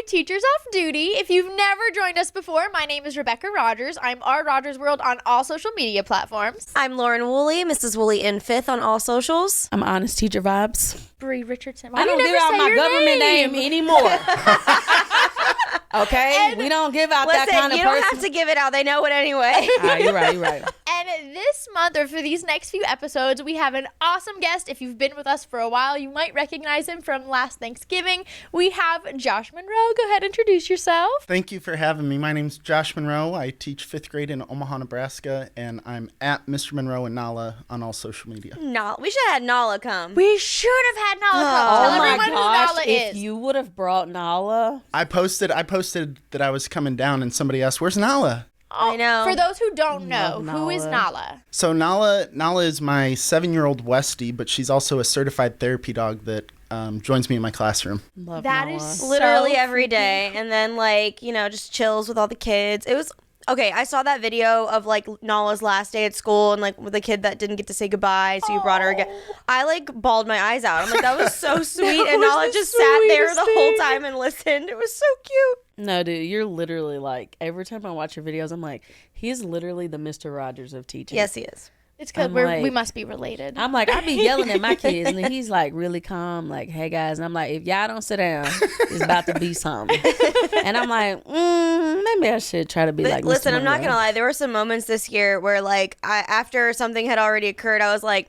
Teachers Off Duty. If you've never joined us before, my name is Rebecca Rogers. I'm R. Rogers World on all social media platforms. I'm Lauren Woolley, Mrs. Woolley in 5th on all socials. I'm Honest Teacher Vibes. Bree Richardson. I don't give out my government name anymore. Okay? We don't give out that kind of person. You don't have to give it out. They know it anyway. You're right. And this month, or for these next few episodes, we have an awesome guest. If you've been with us for a while, you might recognize him from last Thanksgiving. We have Josh Monroe. Go ahead, introduce yourself. Thank you for having me. My name's Josh Monroe. I teach 5th grade in Omaha, Nebraska, and I'm at Mr. Monroe and Nala on all social media. We should have had Nala come. We should have had Nala come. Tell everyone who Nala if is. you would have brought Nala. I posted that I was coming down, and somebody asked, "Where's Nala?" I know. For those who don't know, who is Nala? So Nala is my 7-year-old Westie, but she's also a certified therapy dog that joins me in my classroom. Love That Nala. is Literally so every day. And then, just chills with all the kids. It was... Okay, I saw that video of, Nala's last day at school and, with the kid that didn't get to say goodbye, so you brought her again. I, bawled my eyes out. I'm like, that was so sweet. And Nala just sat there the whole time and listened. It was so cute. No, dude, you're literally every time I watch your videos, I'm like, he's literally the Mr. Rogers of teaching. Yes, he is. It's because we must be related. I'm like, I be yelling at my kids, and then he's really calm, hey guys, and I'm like, if y'all don't sit down, it's about to be something. And I'm like, maybe I should try to be like. Listen, Mr. I'm not Monroe. gonna lie. There were some moments this year where, after something had already occurred, I was like,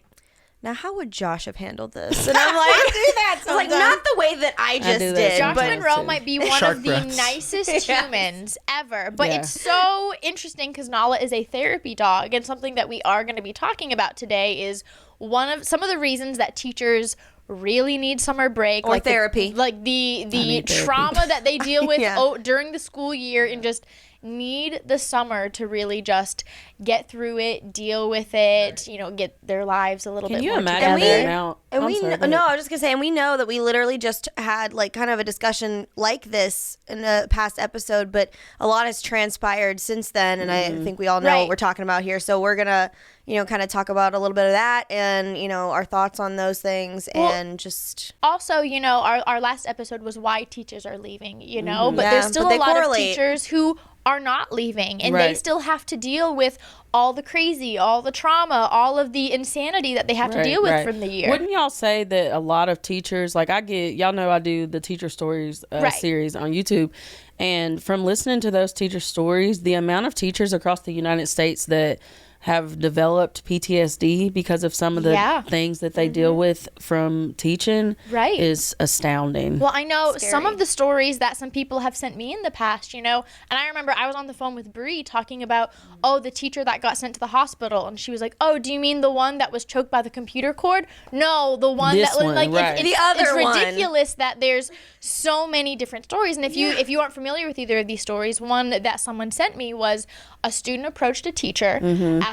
now how would Josh have handled this? And I'm like, I do that sometimes. Not the way that I just did. Josh but Monroe might be one Shark of the breaths. nicest humans ever, but it's so interesting because Nala is a therapy dog, and something that we are going to be talking about today is some of the reasons that teachers really need summer break or therapy, the trauma that they deal with during the school year, and just need the summer to really just get through it, deal with it, get their lives a little bit more together. Can you imagine now? I was just gonna say, and we know that we literally just had kind of a discussion like this in a past episode, but a lot has transpired since then, and I think we all know what we're talking about here. So we're gonna, kind of talk about a little bit of that, and our thoughts on those things, and just also, our last episode was why teachers are leaving, but there's still a lot of teachers who are not leaving, and they still have to deal with all the crazy, all the trauma, all of the insanity that they have to deal with from the year. Wouldn't y'all say that a lot of teachers, y'all know I do the teacher stories series on YouTube, and from listening to those teacher stories, the amount of teachers across the United States that have developed PTSD because of some of the things that they deal with from teaching is astounding. Well, I know some of the stories that some people have sent me in the past, and I remember I was on the phone with Bree talking about, the teacher that got sent to the hospital, and she was like, do you mean the one that was choked by the computer cord? No, the one It's ridiculous that there's so many different stories. And if you aren't familiar with either of these stories, one that someone sent me was a student approached a teacher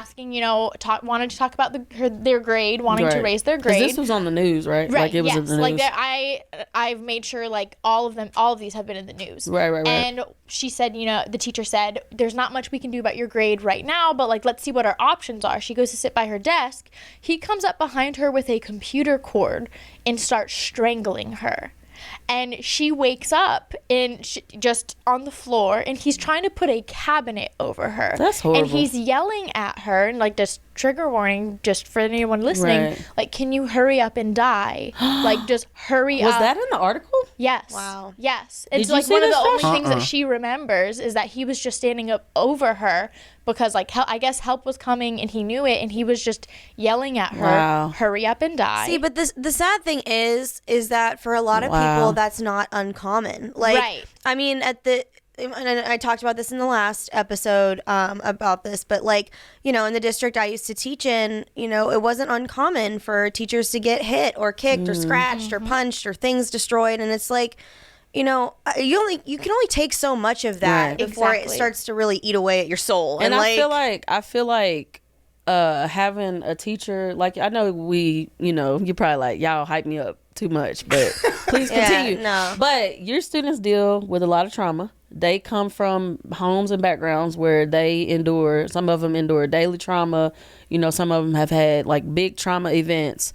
asking, wanted to talk about their grade, wanting to raise their grade. This was on the news, right? Right. It was in the news. I've made sure all of these have been in the news. Right. And she said, the teacher said, there's not much we can do about your grade right now, but let's see what our options are. She goes to sit by her desk. He comes up behind her with a computer cord and starts strangling her. And she wakes up and just on the floor, and he's trying to put a cabinet over her. That's horrible. And he's yelling at her, and just trigger warning, just for anyone listening, can you hurry up and die? Just hurry up. Was that in the article? Yes. Wow. Yes. It's Did you see one of the this, only Josh? things that she remembers is that he was just standing up over her because I guess help was coming and he knew it, and he was just yelling at her, hurry up and die. See, but the sad thing is that for a lot of people, that's not uncommon. I mean, and I talked about this in the last episode about this, but in the district I used to teach in, it wasn't uncommon for teachers to get hit or kicked or scratched or punched or things destroyed. And it's you can only take so much of that before it starts to really eat away at your soul. And I feel like having a teacher, I know you're probably y'all hype me up too much, but please continue. No. But your students deal with a lot of trauma. They come from homes and backgrounds where some of them endure daily trauma. Some of them have had big trauma events.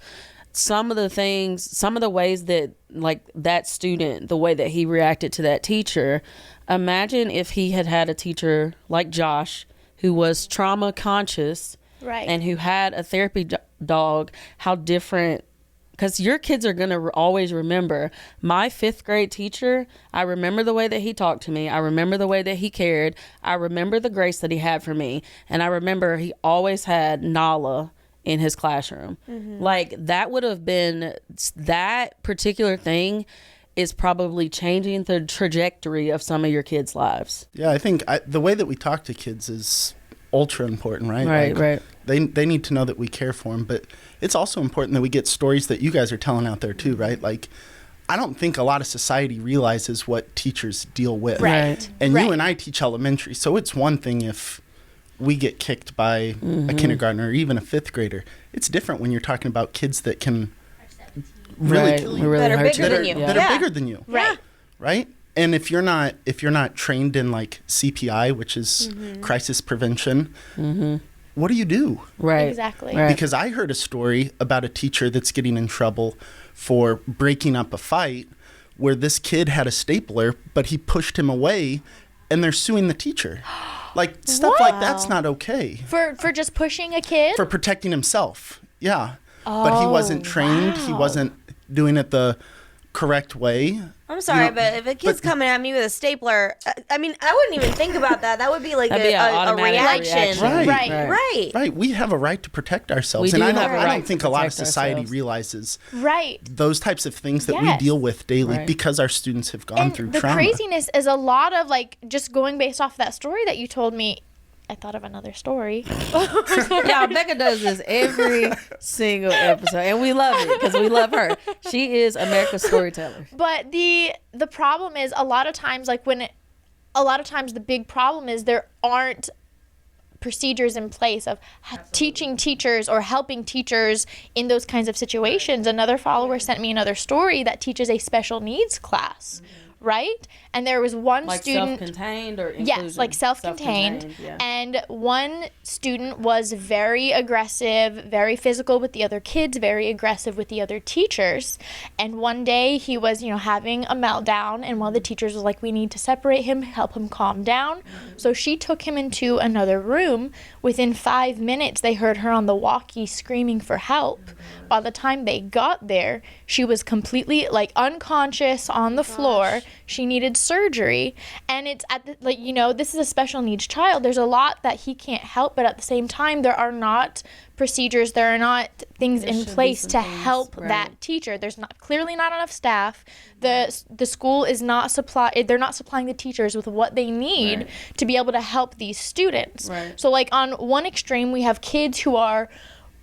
some of the ways that like that student, the way that he reacted to that teacher, imagine if he had a teacher like Josh who was trauma conscious, right, and who had a therapy dog, how different. Because your kids are going to always remember my 5th grade teacher. I remember the way that he talked to me. I remember the way that he cared. I remember the grace that he had for me. And I remember he always had Nala in his classroom. Mm-hmm. Like, that would have been, that particular thing is probably changing the trajectory of some of your kids' lives. Yeah, I think the way that we talk to kids is ultra important, right? Right, like, right. They need to know that we care for them, but it's also important that we get stories that you guys are telling out there too, right? Like, I don't think a lot of society realizes what teachers deal with. Right. And you and I teach elementary, so it's one thing if we get kicked by a kindergartner or even a 5th grader. It's different when you're talking about kids that can really kill you. That are bigger than you. That are bigger than you. Right. Right? And if you're not trained in like CPI, which is crisis prevention, what do you do? Right. Exactly. Right. Because I heard a story about a teacher that's getting in trouble for breaking up a fight where this kid had a stapler, but he pushed him away and they're suing the teacher. Like, stuff like that's not okay. For just pushing a kid? For protecting himself. Yeah. But he wasn't trained. He wasn't doing it the correct way. I'm sorry, but if a kid's coming at me with a stapler, I mean, I wouldn't even think about that. That would be like a reaction. Right. We have a right to protect ourselves. And I don't think a lot of society realizes those types of things that we deal with daily because our students have gone through trauma. The craziness is a lot of, like, just going based off that story that you told me. I thought of another story. Yeah, Becca does this every single episode, and we love it because we love her. She is America's storyteller. But the problem is a lot of times, like the big problem is there aren't procedures in place of teaching teachers or helping teachers in those kinds of situations. Another follower sent me another story that teaches a special needs class. Right? And there was one student... self-contained or inclusion? Yes, like self-contained. Yeah. And one student was very aggressive, very physical with the other kids, very aggressive with the other teachers. And one day he was, having a meltdown, and one of the teachers was like, we need to separate him, help him calm down. Mm-hmm. So she took him into another room. Within 5 minutes, they heard her on the walkie screaming for help. Mm-hmm. By the time they got there, she was completely, like, unconscious on the floor. She needed surgery, and it's this is a special needs child. There's a lot that he can't help, but at the same time, there are not procedures, there are not things in place to help that teacher. There's clearly not enough staff. The school is not they're not supplying the teachers with what they need to be able to help these students. Right. So, like, on one extreme, we have kids who are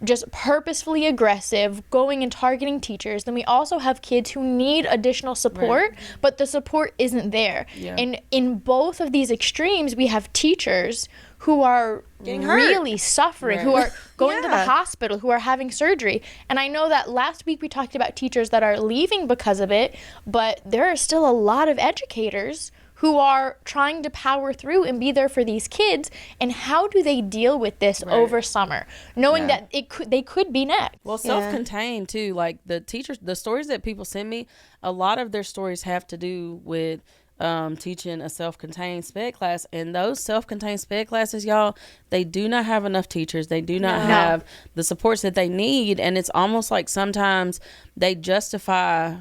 just purposefully aggressive, going and targeting teachers. Then we also have kids who need additional support, but the support isn't there. Yeah. And in both of these extremes, we have teachers who are really suffering, who are going to the hospital, who are having surgery. And I know that last week we talked about teachers that are leaving because of it, but there are still a lot of educators who are trying to power through and be there for these kids. And how do they deal with this over summer, knowing that they could be next? Well, self-contained too. Like the teachers, the stories that people send me, a lot of their stories have to do with teaching a self-contained SPED class, and those self-contained SPED classes, y'all, they do not have enough teachers. They do not have the supports that they need, and it's almost like sometimes they justify,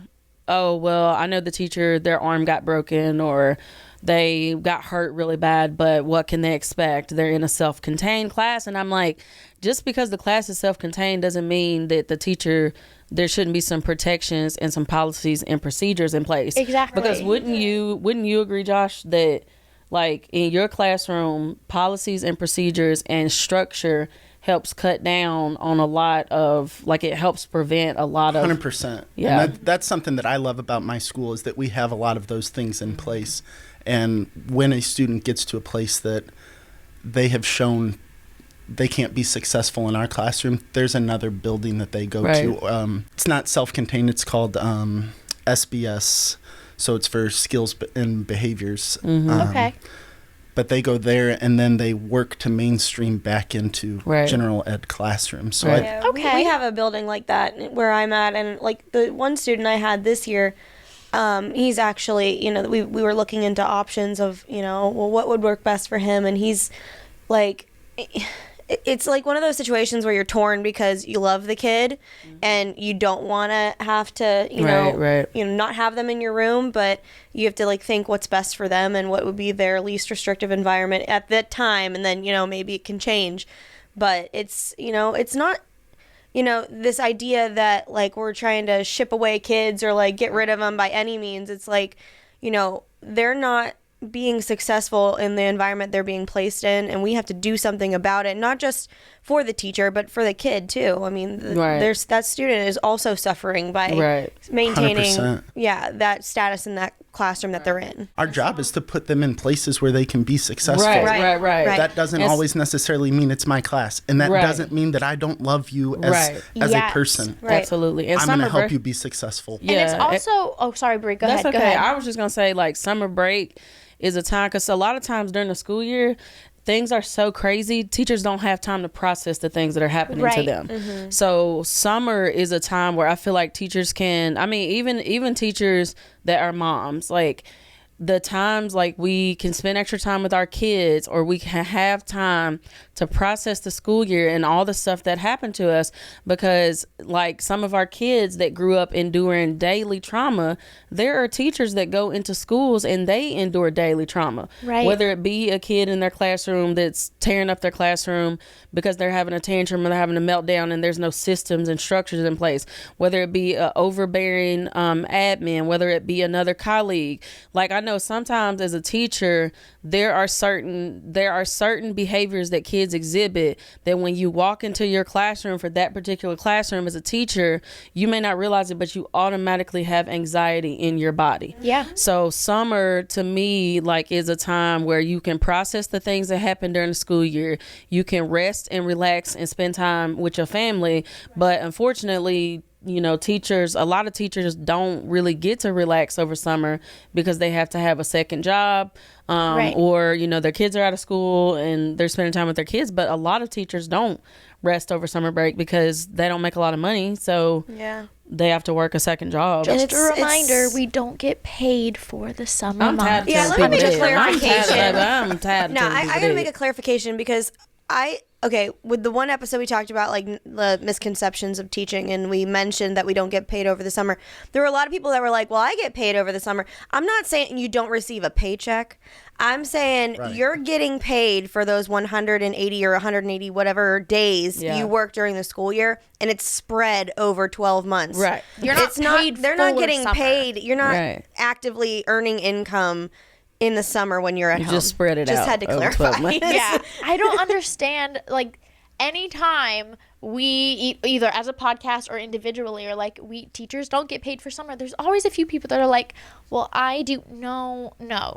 oh, well, I know the teacher, their arm got broken or they got hurt really bad, but what can they expect? They're in a self-contained class. And I'm like, just because the class is self-contained doesn't mean that the teacher, there shouldn't be some protections and some policies and procedures in place. Exactly. Because wouldn't you agree, Josh, that like in your classroom, policies and procedures and structure helps cut down on a lot of, like, it helps prevent a lot of 100%. Yeah. And that's something that I love about my school, is that we have a lot of those things in place. And when a student gets to a place that they have shown they can't be successful in our classroom, there's another building that they go to. It's not self-contained. It's called SBS. So it's for skills and behaviors. Okay. but they go there and then they work to mainstream back into general ed classrooms. So we have a building like that where I'm at, and like the one student I had this year, he's actually, we were looking into options of, well, what would work best for him, and he's like, it's like one of those situations where you're torn because you love the kid and you don't want to have to, not have them in your room, but you have to like think what's best for them and what would be their least restrictive environment at that time. And then, maybe it can change, but it's, it's not, this idea that like we're trying to ship away kids or like get rid of them by any means. It's like, they're not being successful in the environment they're being placed in, and we have to do something about it, not just for the teacher but for the kid too. I mean, there's that student is also suffering by maintaining 100%. That status in that classroom that they're in. Our job is to put them in places where they can be successful. Right. That doesn't always necessarily mean it's my class, and that doesn't mean that I don't love you as a person. Absolutely. And I'm going to help you be successful. And it's also sorry, Brie, go ahead. I was just going to say, like, summer break is a time, because a lot of times during the school year, things are so crazy, teachers don't have time to process the things that are happening to them. Mm-hmm. So summer is a time where I feel like teachers can, even teachers that are moms, like the times like we can spend extra time with our kids, or we can have time to process the school year and all the stuff that happened to us, because like some of our kids that grew up enduring daily trauma, there are teachers that go into schools and they endure daily trauma, whether it be a kid in their classroom that's tearing up their classroom because they're having a tantrum or they're having a meltdown and there's no systems and structures in place, whether it be an overbearing admin, whether it be another colleague. Like I know sometimes as a teacher, there are certain behaviors that kids exhibit that when you walk into your classroom for that particular classroom as a teacher, you may not realize it, but you automatically have anxiety in your body. Yeah. So summer to me like is a time where you can process the things that happened during the school year. You can rest and relax and spend time with your family. But unfortunately, a lot of teachers don't really get to relax over summer because they have to have a second job, or, their kids are out of school and they're spending time with their kids. But a lot of teachers don't rest over summer break because they don't make a lot of money. So they have to work a second job. Just a reminder, we don't get paid for the summer months. Let me make a clarification. I'm tired. No, I got to make a clarification because with the one episode we talked about like the misconceptions of teaching, and we mentioned that we don't get paid over the summer. There were a lot of people that were like, well, I get paid over the summer. I'm not saying you don't receive a paycheck. I'm saying you're getting paid for those 180 or 180 whatever days you work during the school year, and it's spread over 12 months. Right. You're not paid. They're not getting summer. paid. You're not actively earning income in the summer when you're at home. Just spread it out. Just had to clarify. Yeah. I don't understand, like, anytime we either as a podcast or individually or like teachers don't get paid for summer, there's always a few people that are like, well, I do. No,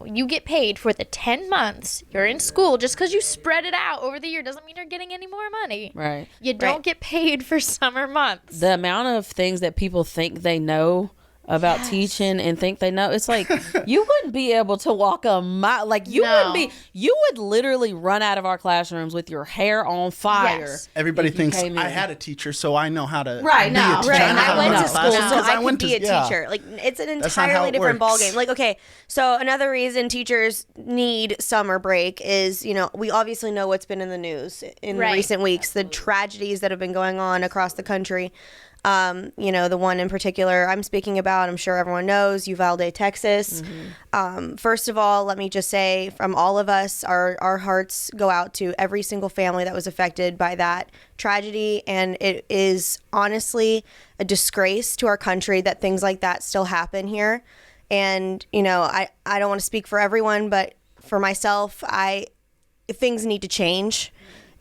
you get paid for the 10 months you're in school. Just because you spread it out over the year doesn't mean you're getting any more money. Right. You don't get paid for summer months. The amount of things that people think they know about teaching and think they know, it's like you wouldn't be able to walk a mile, like you would literally run out of our classrooms with your hair on fire. Everybody thinks I had a teacher, so I know how to be a teacher. And I went to school, so I could be a teacher. Like, it's an entirely different ballgame. Like, okay, so another reason teachers need summer break is, we obviously know what's been in the news in recent weeks, the tragedies that have been going on across the country. The one in particular I'm speaking about, I'm sure everyone knows, Uvalde, Texas. Mm-hmm. First of all, let me just say from all of us, our hearts go out to every single family that was affected by that tragedy. And it is honestly a disgrace to our country that things like that still happen here. And, I don't want to speak for everyone, but for myself, things need to change.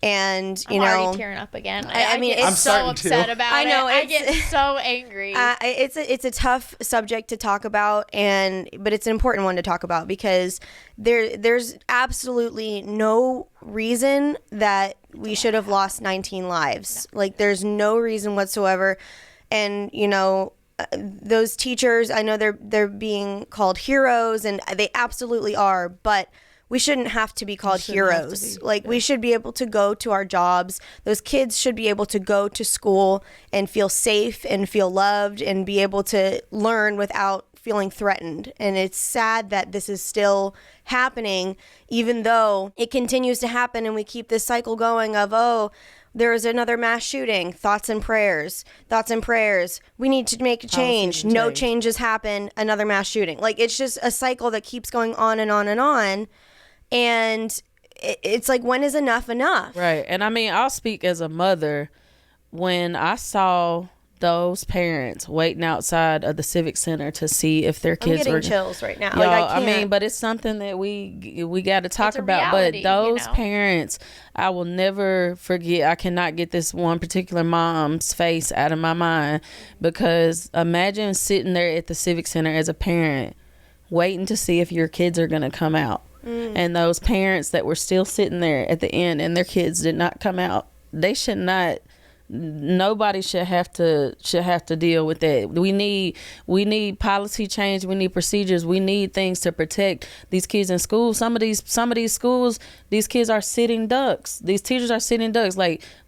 And I'm already tearing up again. I mean, I'm so upset about it. I know. I get so angry. It's a tough subject to talk about, but it's an important one to talk about because there's absolutely no reason that we should have lost 19 lives. No. Like, there's no reason whatsoever. And those teachers, I know they're being called heroes, and they absolutely are, but we shouldn't have to be called heroes. We should be able to go to our jobs. Those kids should be able to go to school and feel safe and feel loved and be able to learn without feeling threatened. And it's sad that this is still happening, even though it continues to happen and we keep this cycle going of, oh, there's another mass shooting. Thoughts and prayers. We need to make a change. No changes happen. Another mass shooting. It's just a cycle that keeps going on and on and on. And it's like, when is enough enough? Right. And I mean, I'll speak as a mother. When I saw those parents waiting outside of the Civic Center to see if their kids were chills right now. I mean, but it's something that we got to talk about. Reality, but those parents, I will never forget. I cannot get this one particular mom's face out of my mind, because imagine sitting there at the Civic Center as a parent, waiting to see if your kids are going to come out. And those parents that were still sitting there at the end and their kids did not come out, they should not. Nobody should have to deal with that. We need policy change. We need procedures. We need things to protect these kids in school. Some of these schools, these kids are sitting ducks. These teachers are sitting ducks.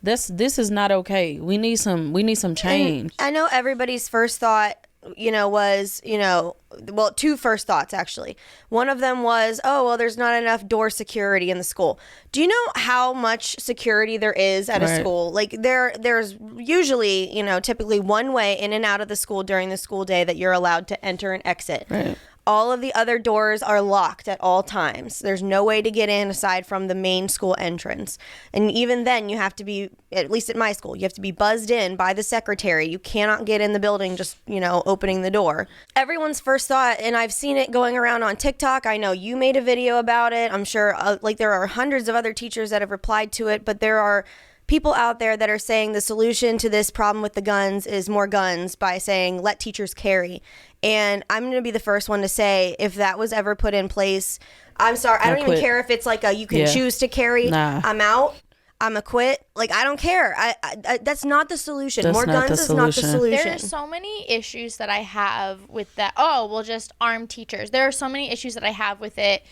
This is not okay. We need some change. And I know everybody's first thought, was, well, two first thoughts, actually. One of them was, oh, well, there's not enough door security in the school. Do you know how much security there is at a school? There's usually, typically one way in and out of the school during the school day that you're allowed to enter and exit. Right. All of the other doors are locked at all times. There's no way to get in aside from the main school entrance. And even then, you have to be, at least at my school, you have to be buzzed in by the secretary. You cannot get in the building just, opening the door. Everyone's first thought, and I've seen it going around on TikTok. I know you made a video about it. I'm sure there are hundreds of other teachers that have replied to it, but there are people out there that are saying the solution to this problem with the guns is more guns by saying let teachers carry. And I'm going to be the first one to say, if that was ever put in place, I'm sorry, I don't even care if it's you can choose to carry. Nah. I'm out. I'm a quit. I don't care. I that's not the solution. More guns is not the solution. There are so many issues that I have with that. Oh, we'll just arm teachers. There are so many issues that I have with it.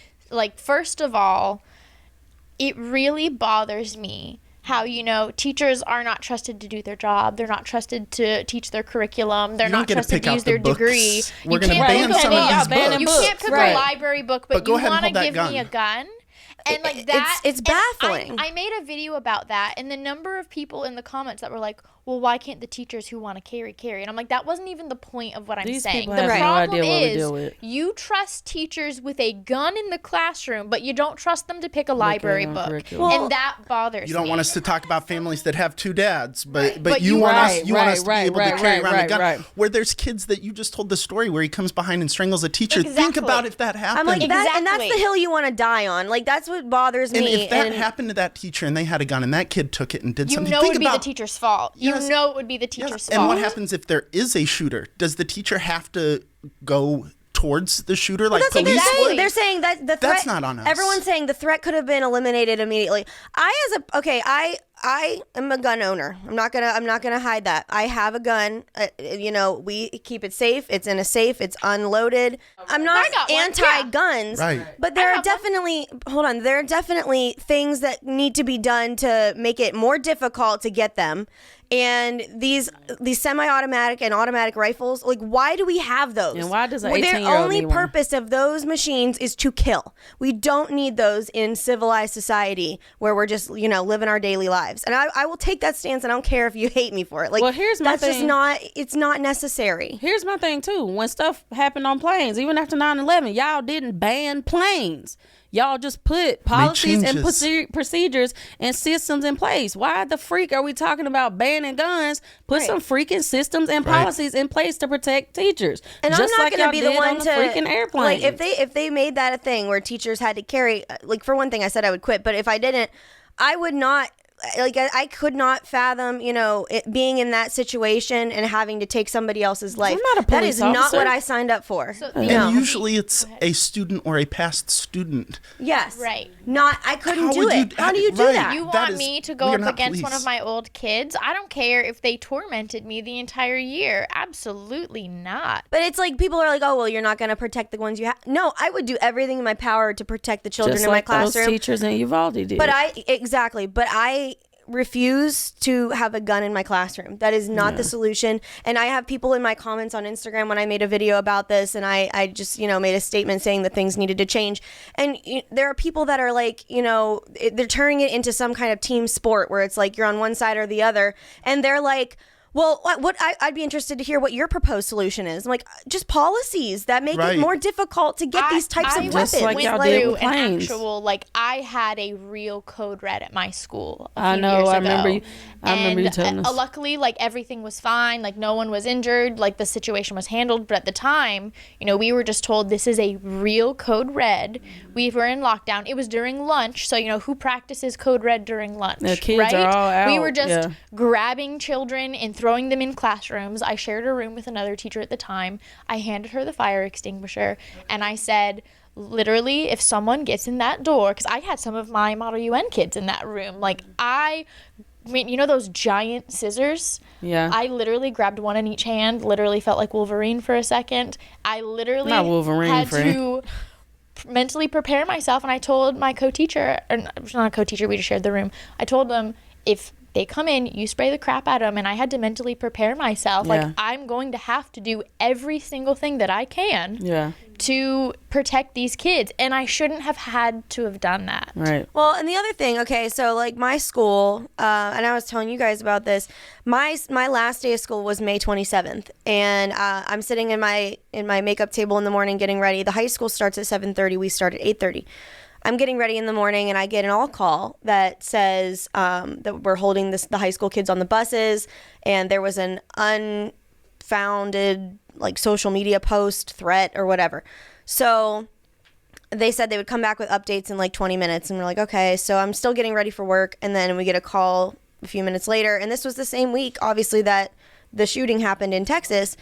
First of all, it really bothers me how, teachers are not trusted to do their job. They're not trusted to teach their curriculum. They're not trusted to use their degree. We're going to ban some of these books. You can't pick a library book, but you want to give me a gun? And that, it's baffling. I made a video about that, and the number of people in the comments that were like, well, why can't the teachers who want to carry? And I'm like, that wasn't even the point of what I'm saying. The problem is you trust teachers with a gun in the classroom, but you don't trust them to pick a library book. And that bothers me. You don't want us to talk about families that have two dads, but you want us to be able to carry around a gun. Right. Where there's kids that you just told the story where he comes behind and strangles a teacher. Exactly. Think about if that happened. I'm like, and that's the hill you want to die on. That's what bothers me. And if that happened to that teacher and they had a gun and that kid took it and did something, it would be the teacher's fault. You know it would be the teacher's fault. And what happens if there is a shooter? Does the teacher have to go towards the shooter like police would? They're saying that the threat, that's not on us. Everyone's saying the threat could have been eliminated immediately. I am a gun owner. I'm not gonna hide that. I have a gun. We keep it safe. It's in a safe. It's unloaded. I'm not anti-guns, right? But there are definitely There are definitely things that need to be done to make it more difficult to get them. And these semi-automatic and automatic rifles, why do we have those? And why does an 18-year-old need one? The only purpose of those machines is to kill. We don't need those in civilized society where we're just, living our daily lives. And I will take that stance, and I don't care if you hate me for it. Here's my thing. It's not necessary. Here's my thing, too. When stuff happened on planes, even after 9/11, y'all didn't ban planes. Y'all just put policies and procedures and systems in place. Why the freak are we talking about banning guns? Put some freaking systems and policies in place to protect teachers. And just I'm not going to be the one to freaking airplane. If they made that a thing where teachers had to carry, for one thing, I said I would quit, but if I didn't, I would not I could not fathom, it being in that situation and having to take somebody else's life. I'm not a police That is not officer. what I signed up for. So, And usually it's a student or a past student. Yes. Right. I couldn't do it. How do you do right. that? You That want is- me to go we are up not against one police. of my old kids? I don't care if they tormented me the entire year. Absolutely not. But it's like people are like, oh, well, you're not going to protect the ones you have. No, I would do everything in my power to protect the children Just in my like those classroom. teachers in Uvalde did. But I refuse to have a gun in my classroom. That is not the solution. And I have people in my comments on Instagram when I made a video about this, and I just, made a statement saying that things needed to change. And there are people that are like, they're turning it into some kind of team sport where it's like you're on one side or the other. And they're like, well, I'd be interested to hear what your proposed solution is. I'm like, just policies that make it more difficult to get these types of weapons. Just like y'all did with planes. I had a real code red at my school. I know. I remember you telling us. Luckily, everything was fine. No one was injured. The situation was handled. But at the time, we were just told this is a real code red. We were in lockdown. It was during lunch. So, who practices code red during lunch? The kids right? are all out. We were just grabbing children and throwing them in classrooms. I shared a room with another teacher at the time. I handed her the fire extinguisher and I said, literally, if someone gets in that door, because I had some of my Model UN kids in that room, I mean, those giant scissors? Yeah. I literally grabbed one in each hand, literally felt like Wolverine for a second. I literally Not Wolverine, had friend. to mentally prepare myself, and I told my co-teacher, or not a co-teacher, we just shared the room. I told them, if they come in, you spray the crap at them, and I had to mentally prepare myself. Yeah. I'm going to have to do every single thing that I can to protect these kids, and I shouldn't have had to have done that. Right. Well, and the other thing, okay, so my school, and I was telling you guys about this. My last day of school was May 27th, and I'm sitting in my makeup table in the morning getting ready. The high school starts at 7:30. We start at 8:30. I'm getting ready in the morning, and I get an all call that says that we're holding the high school kids on the buses, and there was an unfounded social media post, threat, or whatever. So they said they would come back with updates in 20 minutes, and we're like, okay. So I'm still getting ready for work, and then we get a call a few minutes later, and this was the same week, obviously, that the shooting happened in Texas.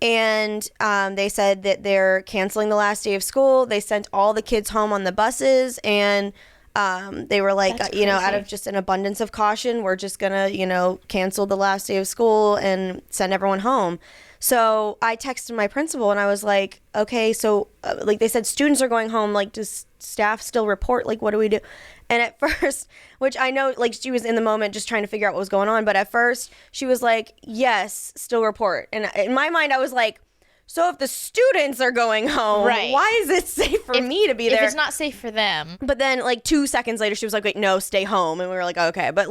And they said that they're canceling the last day of school. They sent all the kids home on the buses, and they were like, out of just an abundance of caution, we're just gonna, cancel the last day of school and send everyone home. So I texted my principal, and I was like, okay, so they said students are going home. Does staff still report? What do we do? And at first, which I know, she was in the moment just trying to figure out what was going on. But at first, she was like, yes, still report. And in my mind, I was like, so if the students are going home, why is it safe for me to be there? If it's not safe for them. But then 2 seconds later, she was like, wait, no, stay home. And we were like, okay. But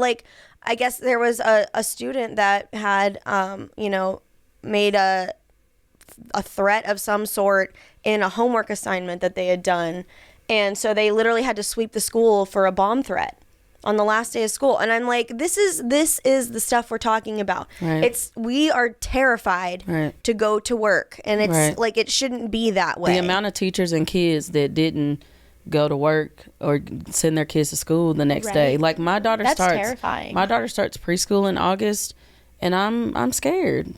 I guess there was a student that had, made a threat of some sort in a homework assignment that they had done. And so they literally had to sweep the school for a bomb threat on the last day of school. And I'm like, this is the stuff we're talking about. Right. We are terrified to go to work. And it's it shouldn't be that way. The amount of teachers and kids that didn't go to work or send their kids to school the next day. My daughter That's starts terrifying. My daughter starts preschool in August, and I'm scared.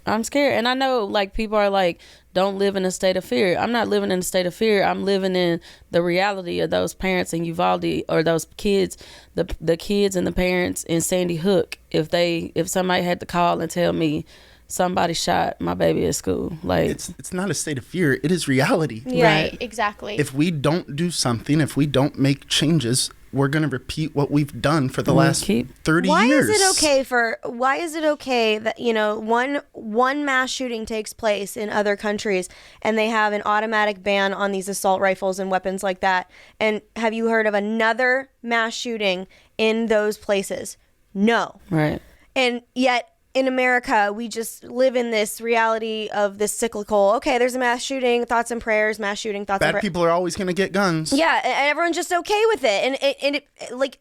I'm scared. And I know people are like, don't live in a state of fear. I'm not living in a state of fear. I'm living in the reality of those parents in Uvalde, or those kids, the kids and the parents in Sandy Hook. If somebody had to call and tell me somebody shot my baby at school, it's not a state of fear. It is reality. Right, exactly. If we don't do something, if we don't make changes, we're going to repeat what we've done for the last 30 why years. Why is it okay that, one mass shooting takes place in other countries and they have an automatic ban on these assault rifles and weapons like that? And have you heard of another mass shooting in those places? No. Right. And yet in America, we just live in this reality of this cyclical, okay, there's a mass shooting, thoughts and prayers, mass shooting, thoughts and prayers. Bad people are always going to get guns. Yeah, and everyone's just okay with it. And it,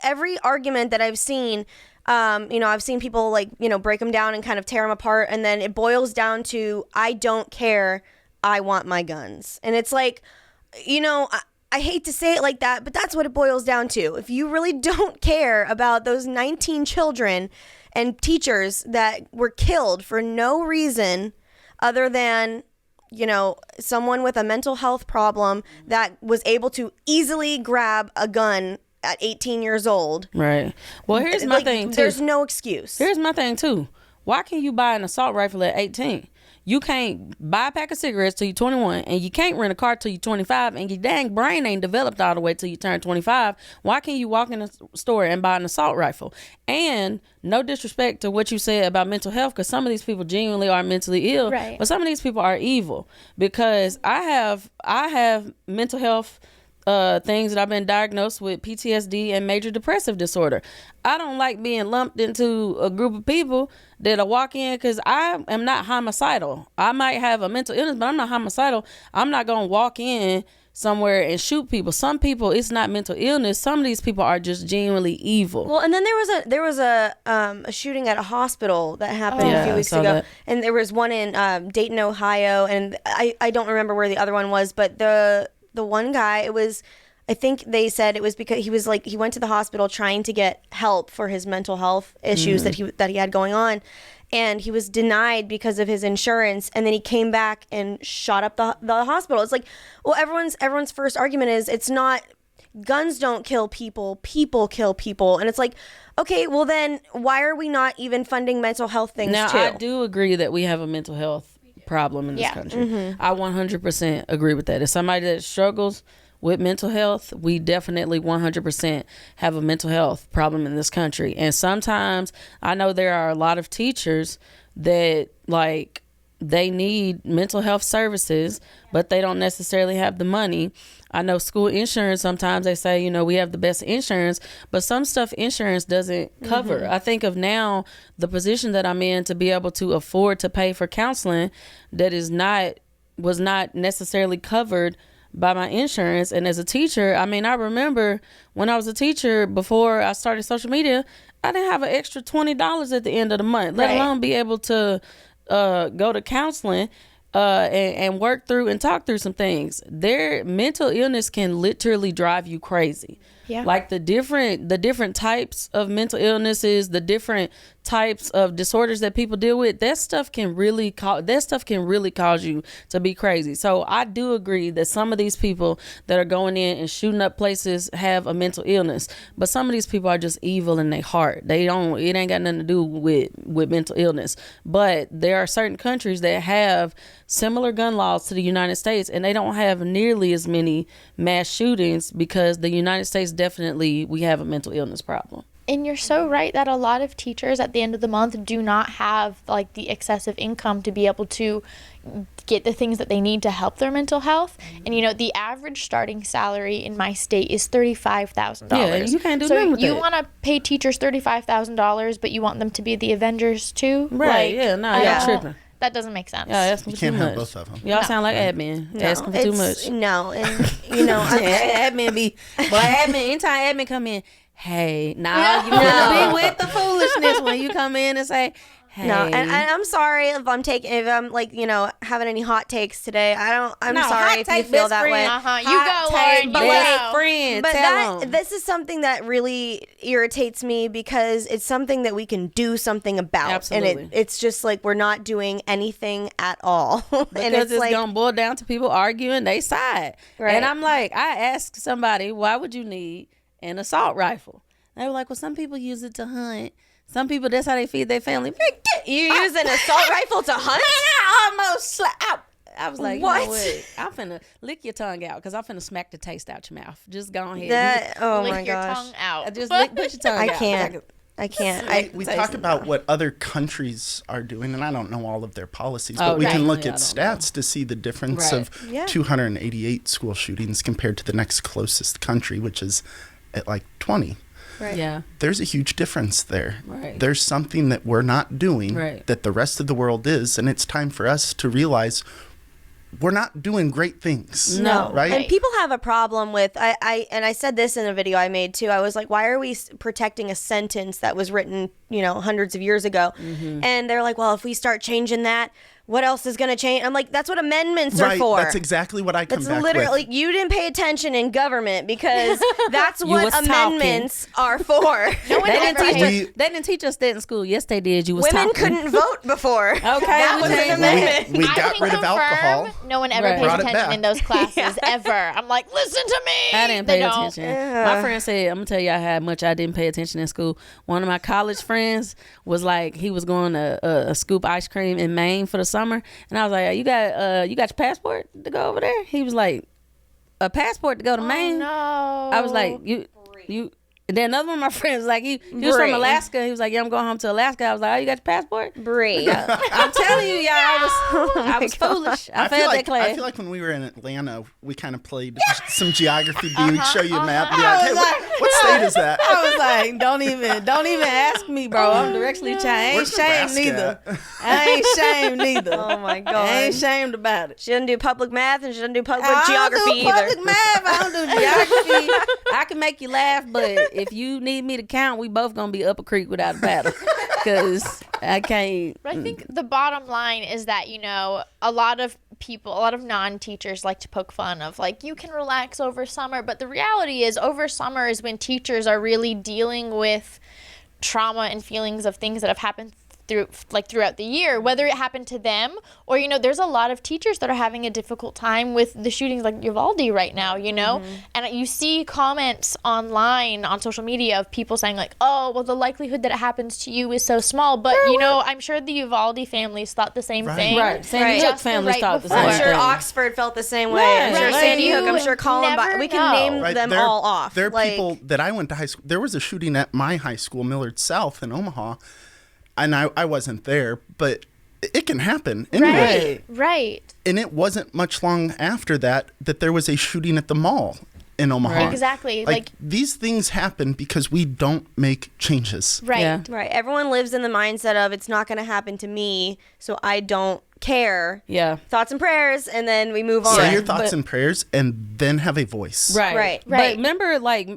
every argument that I've seen, I've seen people break them down and kind of tear them apart. And then it boils down to, I don't care. I want my guns. And it's I hate to say it like that, but that's what it boils down to. If you really don't care about those 19 children and teachers that were killed for no reason other than, you know, someone with a mental health problem that was able to easily grab a gun at 18 years old. Right. Well, here's my thing, too. There's no excuse. Here's my thing, too. Why can you buy an assault rifle at 18? You can't buy a pack of cigarettes till you're 21, and you can't rent a car till you're 25, and your dang brain ain't developed all the way till you turn 25. Why can't you walk in a store and buy an assault rifle? And no disrespect to what you said about mental health, because some of these people genuinely are mentally ill, right. But some of these people are evil, because I have mental health things that I've been diagnosed with, PTSD and major depressive disorder. I don't like being lumped into a group of people that I walk in, because I am not homicidal. I might have a mental illness, but I'm not homicidal. I'm not going to walk in somewhere and shoot people. Some people, it's not mental illness. Some of these people are just genuinely evil. Well, and then there was a shooting at a hospital that happened a few weeks ago, that. And there was one in Dayton, Ohio, and I don't remember where the other one was, but the one guy, it was, I think they said it was because he went to the hospital trying to get help for his mental health issues that he had going on, and he was denied because of his insurance, and then he came back and shot up the hospital. It's like, well, everyone's first argument is it's not, guns don't kill people kill people, and it's like, okay, well then why are we not even funding mental health things now, too? I do agree that we have a mental health problem in this country. I 100% agree with that. As somebody that struggles with mental health, we definitely 100% have a mental health problem in this country. And sometimes I know there are a lot of teachers that like they need mental health services, but they don't necessarily have the money. I know school insurance, sometimes they say, you know, we have the best insurance, but some stuff insurance doesn't cover. I think of now the position that I'm in to be able to afford to pay for counseling that was not necessarily covered by my insurance. And as a teacher, I mean, I remember when I was a teacher before I started social media, I didn't have an extra $20 at the end of the month, let alone be able to go to counseling and work through and talk through some things. Their mental illness can literally drive you crazy. Yeah. Like the different types of mental illnesses, the different types of disorders that people deal with, that stuff can really cause you to be crazy. So I do agree that some of these people that are going in and shooting up places have a mental illness, but some of these people are just evil in their heart. It ain't got nothing to do with mental illness. But there are certain countries that have similar gun laws to the United States, and they don't have nearly as many mass shootings because the United States definitely, we have a mental illness problem. And you're so right that a lot of teachers at the end of the month do not have like the excessive income to be able to get the things that they need to help their mental health. And you know, the average starting salary in my state is $35,000. Yeah, you can't do nothing with you that. want to pay teachers $35,000, but you want them to be the Avengers too? Right? Y'all tripping. That doesn't make sense. Yeah, asking you for can't too have much. both of them. Y'all sound like admin. Asking for too much. No, and you know, admin be, but admin, anytime admin come in, hey, now you gonna be with the foolishness when you come in and say, hey. No, and I'm sorry if I'm like, you know, having any hot takes today. I'm sorry if you feel that way. You go, Lauren. But best friend. But this is something that really irritates me because it's something that we can do something about. Absolutely. And it's just like we're not doing anything at all. Because and it's like, gonna boil down to people arguing they side. Right. And I'm like, I asked somebody, why would you need an assault rifle? They were like, well, some people use it to hunt. Some people, that's how they feed their family. You use an assault rifle to hunt? I almost I was like, what? You know what? I'm finna lick your tongue out because I'm finna smack the taste out your mouth. Just go ahead. Oh lick my your gosh. tongue out. Just put your tongue out. I can't. We talk about what other countries are doing, and I don't know all of their policies, but we can look at stats to see the difference of 288 school shootings compared to the next closest country, which is at like 20. Right. Yeah. There's a huge difference there. Right. There's something that we're not doing that the rest of the world is, and it's time for us to realize we're not doing great things. No. Right? And people have a problem with, I said this in a video I made too. I was like, why are we protecting a sentence that was written, you know, hundreds of years ago? And they're like, well, if we start changing that, what else is going to change? I'm like, that's what amendments are for. That's exactly what I come back literally, with. you didn't pay attention in government because that's what amendments are for. They didn't teach us that in school. Yes, they did. You was Women talking. couldn't vote before. Okay. That was an amendment. We got rid of alcohol. No one ever pays attention in those classes, ever. I'm like, listen to me. I didn't pay attention. My friend said, I'm going to tell you how much I didn't pay attention in school. One of my college friends was like, he was going to scoop ice cream in Maine for the summer. And I was like, you got your passport to go over there? He was like, a passport to go to Maine? No. I was like, you. And then another one of my friends was like, he was from Alaska. He was like, yeah, I'm going home to Alaska. I was like, oh, you got your passport? Bree. I'm telling you, y'all, I was foolish. I failed that class. I feel like when we were in Atlanta, we kind of played some geography. We'd show you a map. And be like, hey, what state is that? I was like, don't even ask me, bro. I'm directly changed. I ain't shamed neither. I ain't shamed neither. Oh my God. I ain't shamed about it. She doesn't do public math and she doesn't do public geography either. I don't do public math. I don't do geography. I can make you laugh, but if you need me to count, we both gonna be up a creek without a paddle, because I can't. But I think the bottom line is that, you know, a lot of non-teachers like to poke fun of, like, you can relax over summer, but the reality is over summer is when teachers are really dealing with trauma and feelings of things that have happened throughout the year, whether it happened to them or, you know, there's a lot of teachers that are having a difficult time with the shootings like Uvalde right now, you know, and you see comments online on social media of people saying like, oh, well, the likelihood that it happens to you is so small, but you know, I'm sure the Uvalde families thought the same thing. Right. Sandy Hook families thought the same thing. I'm sure Oxford felt the same way. I'm sure Sandy Hook, I'm sure Columbine. We can name them all off. There are people that I went to high school. There was a shooting at my high school, Millard South in Omaha. And I wasn't there, but it can happen anyway. Right. And it wasn't much long after that there was a shooting at the mall in Omaha. Right. Exactly. Like these things happen because we don't make changes. Right. Yeah. Right. Everyone lives in the mindset of it's not going to happen to me, so I don't care. Yeah. Thoughts and prayers, and then we move on. Say your thoughts and prayers, and then have a voice. Right. But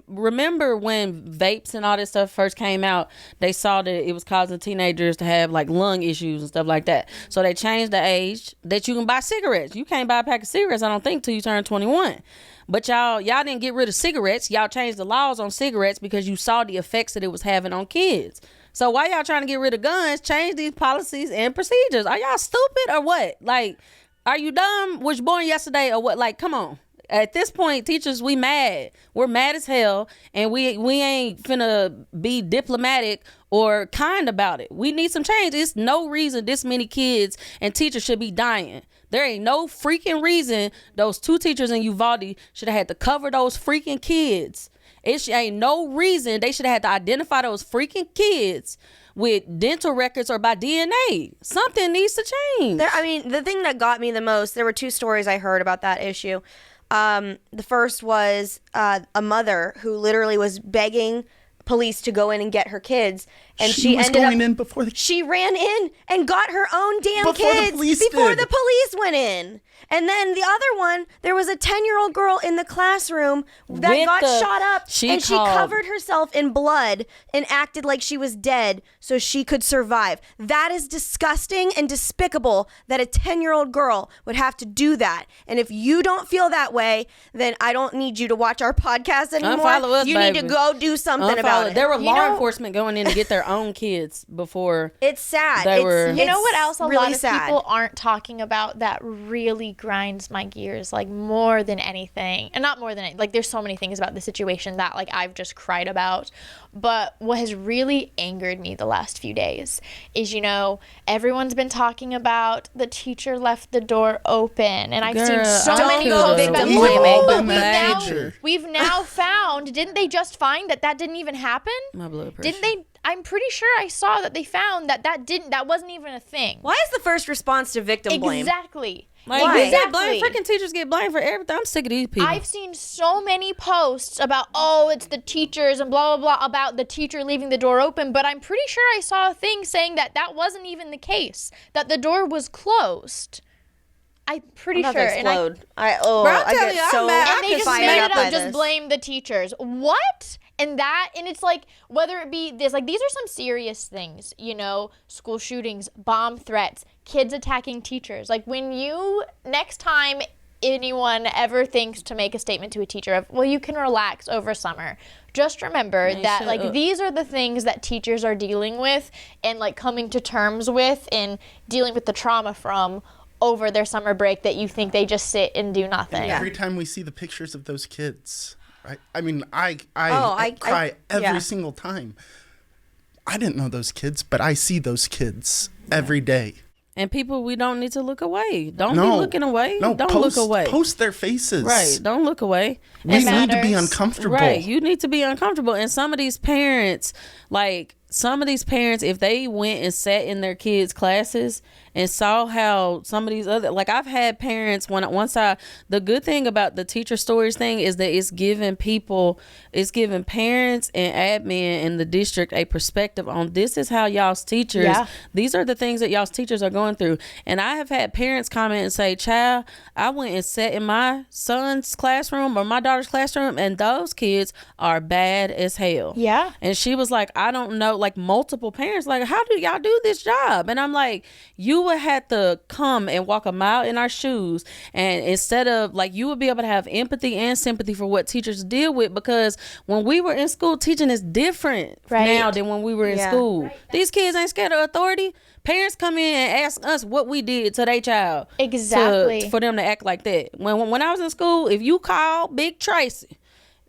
remember when vapes and all this stuff first came out, they saw that it was causing teenagers to have like lung issues and stuff like that. So they changed the age that you can buy cigarettes. You can't buy a pack of cigarettes, I don't think, till you turn 21. But y'all didn't get rid of cigarettes. Y'all changed the laws on cigarettes because you saw the effects that it was having on kids. So why y'all trying to get rid of guns? Change these policies and procedures. Are y'all stupid or what? Like, are you dumb? Was you born yesterday or what? Like, come on. At this point, teachers, we mad. We're mad as hell, and we ain't finna be diplomatic or kind about it. We need some change. There's no reason this many kids and teachers should be dying. There ain't no freaking reason those 2 teachers in Uvalde should have had to cover those freaking kids. It ain't no reason they should have had to identify those freaking kids with dental records or by DNA. Something needs to change. The thing that got me the most, there were 2 stories I heard about that issue. The first was a mother who literally was begging police to go in and get her kids, and she ran in and got her own damn kids before the police went in. And then the other one, there was a 10-year-old girl in the classroom that got shot up, and she covered herself in blood and acted like she was dead so she could survive. That is disgusting and despicable that a 10-year-old girl would have to do that. And if you don't feel that way, then I don't need you to watch our podcast anymore. You need to go do something about it. There were law enforcement going in to get their own kids before. It's sad. You know what else really lot of sad. People aren't talking about that really grinds my gears, like, more than anything, and not more than it, like, there's so many things about the situation that, like, I've just cried about, but what has really angered me the last few days is, you know, everyone's been talking about the teacher left the door open, and I've seen so many posts about we've now found, didn't they just find that didn't even happen? My blood pressure. Didn't they? I'm pretty sure I saw that they found that wasn't even a thing. Why is the first response to victim blame? Exactly. Freaking teachers get blamed for everything. I'm sick of these people. I've seen so many posts about, it's the teachers and blah, blah, blah, about the teacher leaving the door open, but I'm pretty sure I saw a thing saying that wasn't even the case, that the door was closed. I'm pretty sure. Explode. And I get so mad. And they just made it up, just blame the teachers. What? And it's like, whether it be this, like, these are some serious things, you know, school shootings, bomb threats, kids attacking teachers. Like, next time anyone ever thinks to make a statement to a teacher of, well, you can relax over summer, just remember that, like, these are the things that teachers are dealing with and, like, coming to terms with and dealing with the trauma from over their summer break, that you think they just sit and do nothing. And every time we see the pictures of those kids, right? I mean, I cry every single time. I didn't know those kids, but I see those kids every day. And people, we don't need to look away. Don't be looking away. No, don't look away. Post their faces. Right. Don't look away. We need to be uncomfortable. Right. You need to be uncomfortable. And some of these parents, if they went and sat in their kids' classes and saw how some of these other, like, I've had parents, the good thing about the teacher stories thing is that it's giving parents and admin in the district a perspective on, this is how y'all's teachers, these are the things that y'all's teachers are going through. And I have had parents comment and say, child, I went and sat in my son's classroom or my daughter's classroom, and those kids are bad as hell. Yeah. And she was like, I don't know, like, multiple parents, like, how do y'all do this job? And I'm like, you would have to come and walk a mile in our shoes, and instead of, like, you would be able to have empathy and sympathy for what teachers deal with, because when we were in school, teaching is different now than when we were in school. These kids ain't scared of authority. Parents come in and ask us what we did to their child. Exactly. For them to act like that. When I was in school, if you call Big Tracy,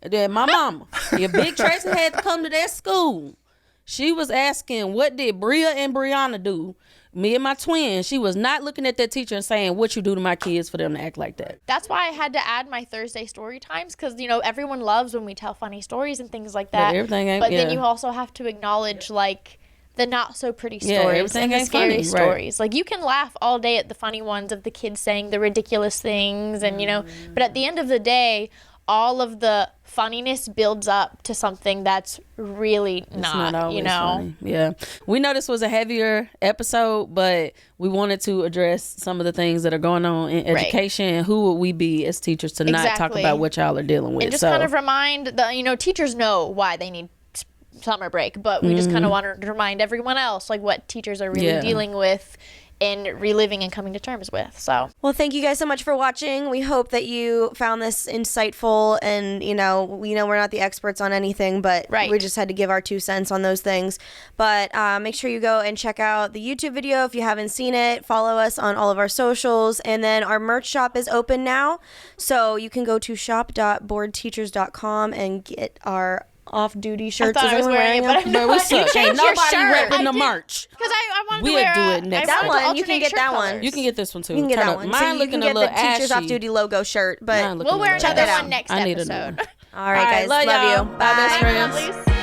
then my mama, if Big Tracy had to come to that school, she was asking, what did Bria and Brianna do? Me and my twin. She was not looking at that teacher and saying, what you do to my kids for them to act like that. That's why I had to add my Thursday story times, because, you know, everyone loves when we tell funny stories and things like that. But then you also have to acknowledge, like, the not so pretty stories and the scary stories. Like, you can laugh all day at the funny ones of the kids saying the ridiculous things, and, you know, but at the end of the day, all of the funniness builds up to something that's really not, you know? Funny. Yeah. We know this was a heavier episode, but we wanted to address some of the things that are going on in education, and who would we be as teachers to not talk about what y'all are dealing with. And just kind of remind teachers know why they need summer break, but we just kind of want to remind everyone else, like, what teachers are really dealing with and reliving and coming to terms with. So, well, thank you guys so much for watching. We hope that you found this insightful, and, you know, we know we're not the experts on anything, but we just had to give our 2 cents on those things. But make sure you go and check out the YouTube video if you haven't seen it. Follow us on all of our socials, and then our merch shop is open now, so you can go to shop.boardteachers.com and get our off-duty shirts. I was wearing it, but we suck. Ain't nobody repping the merch. Because I wanted to wear do it next that time. one. You can get that one. You can get this one too. You can get that one. Mine so you looking can get a little the Teachers ashy. Off-Duty logo shirt, but we'll wear another one next episode. All right, guys. Love you. Bye, best friends. Bye,